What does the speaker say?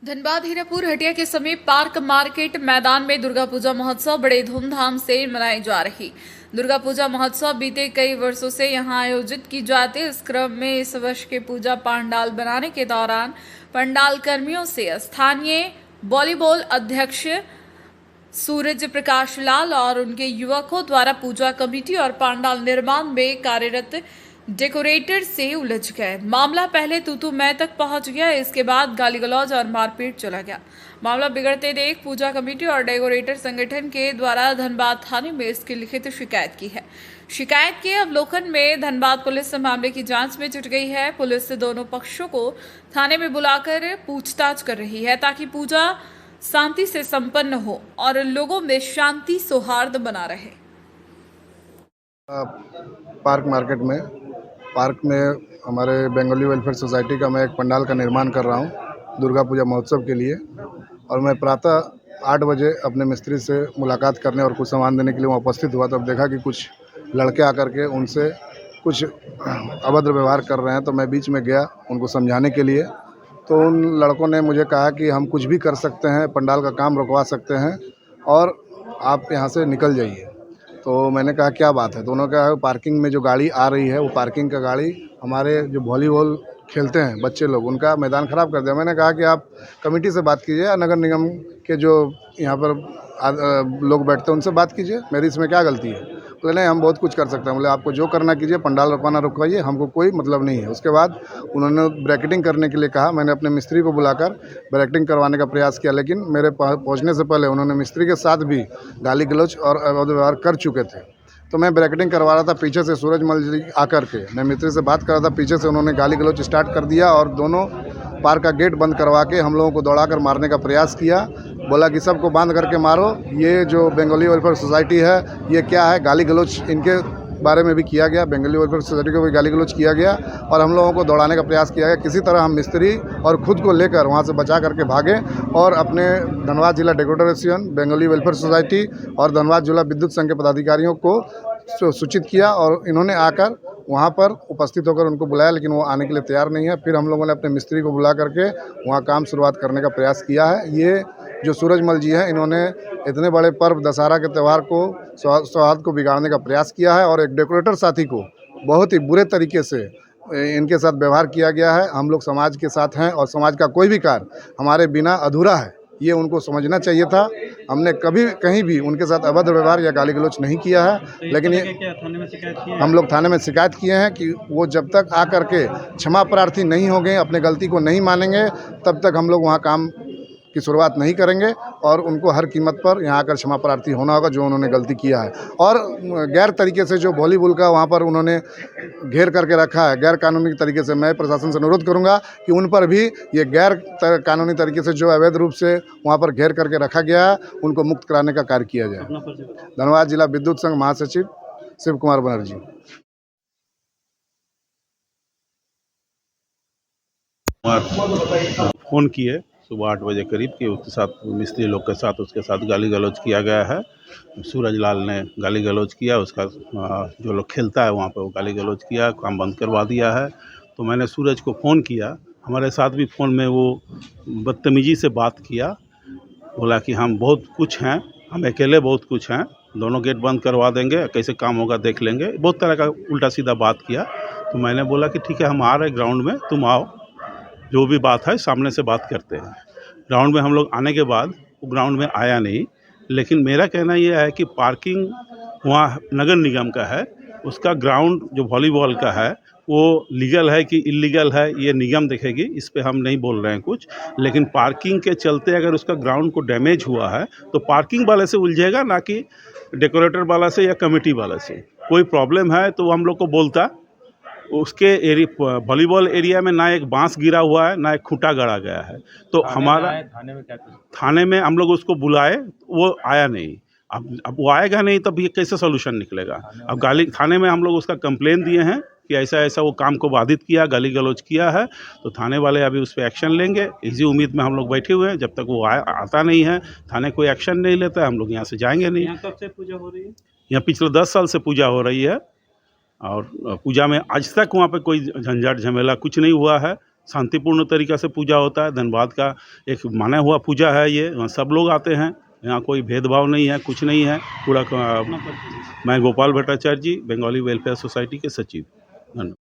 धनबाद हीरापुर हटिया के समीप park market मैदान में दुर्गा पूजा महोत्सव बड़े धूमधाम से मनाई जा रही। दुर्गा पूजा महोत्सव बीते कई वर्षों से यहां आयोजित की जाती है। इस क्रम में इस वर्ष के पूजा पंडाल बनाने के दौरान पंडाल कर्मियों से स्थानीय वॉलीबॉल अध्यक्ष सूरज प्रकाश लाल और उनके युवकों द्वारा पूजा कमेटी और पंडाल निर्माण में कार्यरत डेकोरेटर से उलझ गए। मामला पहले तू मैं तक पहुंच गया। इसके बाद गाली गलौज और मारपीट चला गया। मामला बिगड़ते देख पूजा कमेटी और डेकोरेटर संगठन के द्वारा धनबाद थाने में इसकी लिखित शिकायत की है। शिकायत के अवलोकन में धनबाद पुलिस मामले की जांच में जुट गई है। पुलिस दोनों पक्षों को थाने में बुलाकर पूछताछ कर रही है ताकि पूजा शांति से संपन्न हो और लोगों में शांति सौहार्द बना रहे। पार्क में हमारे बंगाली वेलफेयर सोसाइटी का मैं एक पंडाल का निर्माण कर रहा हूं दुर्गा पूजा महोत्सव के लिए। और मैं प्रातः 8 बजे अपने मिस्त्री से मुलाकात करने और कुछ सामान देने के लिए वहाँ उपस्थित हुआ। तब देखा कि कुछ लड़के आकर के उनसे कुछ अभद्र व्यवहार कर रहे हैं। तो मैं बीच में गया उनको समझाने के लिए। तो उन लड़कों ने मुझे कहा कि हम कुछ भी कर सकते हैं, पंडाल का काम रुकवा सकते हैं और आप यहाँ से निकल जाइए। तो मैंने कहा क्या बात है। तो उन्होंने कहा पार्किंग में जो गाड़ी आ रही है वो पार्किंग का गाड़ी हमारे जो वॉलीबॉल खेलते हैं बच्चे लोग उनका मैदान ख़राब कर दिया। मैंने कहा कि आप कमेटी से बात कीजिए या नगर निगम के जो यहाँ पर लोग बैठते हैं उनसे बात कीजिए, मेरी इसमें क्या गलती है। बोले नहीं हम बहुत कुछ कर सकते हैं। बोले आपको जो करना कीजिए, पंडाल रुकवाना रुकवाइए, हमको कोई मतलब नहीं है। उसके बाद उन्होंने ब्रैकेटिंग करने के लिए कहा। मैंने अपने मिस्त्री को बुलाकर ब्रैकेटिंग करवाने का प्रयास किया, लेकिन मेरे पहुंचने से पहले उन्होंने मिस्त्री के साथ भी गाली गलौज और अभद्र व्यवहार कर चुके थे। तो मैं ब्रैकेटिंग करवा रहा था, पीछे से सूरजमल जी आकर के, मैं मिस्त्री से बात कर रहा था, पीछे से उन्होंने गाली गलौज स्टार्ट कर दिया और दोनों पार्क का गेट बंद करवा के हम लोगों को दौड़ाकर मारने का प्रयास किया। बोला कि सबको बांध करके मारो। ये जो बंगाली वेलफेयर सोसाइटी है ये क्या है, गाली गलौज इनके बारे में भी किया गया, बंगाली वेलफेयर सोसाइटी को भी गाली गलौज किया गया और हम लोगों को दौड़ाने का प्रयास किया गया। किसी तरह हम मिस्त्री और खुद को लेकर वहाँ से बचा करके भागे और अपने धनबाद जिला decorator association, Bengali welfare society और धनबाद जिला विद्युत संघ के पदाधिकारियों को सूचित किया और इन्होंने आकर वहाँ पर उपस्थित होकर उनको बुलाया, लेकिन वो आने के लिए तैयार नहीं है। फिर हम लोगों ने अपने मिस्त्री को बुला करके वहाँ काम शुरुआत करने का प्रयास किया है। ये जो सूरजमल जी हैं इन्होंने इतने बड़े पर्व दशहरा के त्यौहार को सौहार्द को बिगाड़ने का प्रयास किया है और एक डेकोरेटर साथी को बहुत ही बुरे तरीके से इनके साथ व्यवहार किया गया है। हम लोग समाज के साथ हैं और समाज का कोई भी कार्य हमारे बिना अधूरा है, ये उनको समझना चाहिए था। हमने कभी कहीं भी उनके साथ अभद्र व्यवहार या गाली गलौज नहीं किया है, लेकिन ये हम लोग थाने में शिकायत किए हैं कि वो जब तक आकर के क्षमा प्रार्थी नहीं होंगे, अपने गलती को नहीं मानेंगे, तब तक हम लोग वहाँ काम की शुरुआत नहीं करेंगे और उनको हर कीमत पर यहाँ आकर क्षमा प्रार्थी होना होगा जो उन्होंने गलती किया है। और गैर तरीके से जो वॉलीबॉल का वहाँ पर उन्होंने घेर करके रखा है गैर कानूनी तरीके से, मैं प्रशासन से अनुरोध करूँगा कि उन पर भी ये गैर कानूनी तरीके से जो अवैध रूप से वहाँ पर घेर करके रखा गया है उनको मुक्त कराने का कार्य किया जाए। धनबाद जिला विद्युत संघ महासचिव शिव कुमार बनर्जी। फ़ोन किए सुबह 8 बजे करीब कि उसके साथ मिस्त्री लोग के साथ उसके साथ गाली गलौज किया गया है। सूरज लाल ने गाली गलौज किया, उसका जो लोग खेलता है वहाँ पे वो गाली गलौज किया, काम बंद करवा दिया है। तो मैंने सूरज को फ़ोन किया, हमारे साथ भी फ़ोन में वो बदतमीज़ी से बात किया। बोला कि हम बहुत कुछ हैं, हम अकेले बहुत कुछ हैं, दोनों गेट बंद करवा देंगे, कैसे काम होगा देख लेंगे, बहुत तरह का उल्टा सीधा बात किया। तो मैंने बोला कि ठीक है हम आ रहे ग्राउंड में, तुम आओ, जो भी बात है सामने से बात करते हैं। ग्राउंड में हम लोग आने के बाद वो ग्राउंड में आया नहीं, लेकिन मेरा कहना ये है कि पार्किंग वहाँ नगर निगम का है, उसका ग्राउंड जो वॉलीबॉल का है वो लीगल है कि इलीगल है ये निगम देखेगी, इस पे हम नहीं बोल रहे हैं कुछ। लेकिन पार्किंग के चलते अगर उसका ग्राउंड को डैमेज हुआ है तो पार्किंग वाले से उलझेगा, ना कि डेकोरेटर वाला से या कमेटी वाला से। कोई प्रॉब्लम है तो हम लोग को बोलता। उसके वॉलीबॉल एरिया में ना एक बांस गिरा हुआ है, ना एक खूंटा गड़ा गया है। तो हमारा थाने में हम लोग उसको बुलाए, वो आया नहीं। अब वो आएगा नहीं तब ये कैसे सोल्यूशन निकलेगा। अब थाने में हम लोग उसका कंप्लेन दिए हैं कि ऐसा ऐसा वो काम को बाधित किया, गाली गलौज किया है। तो थाने वाले अभी उस पर एक्शन लेंगे, इसी उम्मीद में हम लोग बैठे हुए हैं। जब तक वो आता नहीं है, थाने कोई एक्शन नहीं लेता है, हम लोग यहाँ से जाएंगे नहीं। यहाँ कब से पूजा हो रही है? यहाँ पिछले 10 साल से पूजा हो रही है और पूजा में आज तक वहाँ पे कोई झंझट झमेला कुछ नहीं हुआ है। शांतिपूर्ण तरीक़ा से पूजा होता है। धनबाद का एक माना हुआ पूजा है ये, यहाँ सब लोग आते हैं, यहाँ कोई भेदभाव नहीं है, कुछ नहीं है। पूरा मैं गोपाल भट्टाचार्य जी, बंगाली वेलफेयर सोसाइटी के सचिव। धन्यवाद।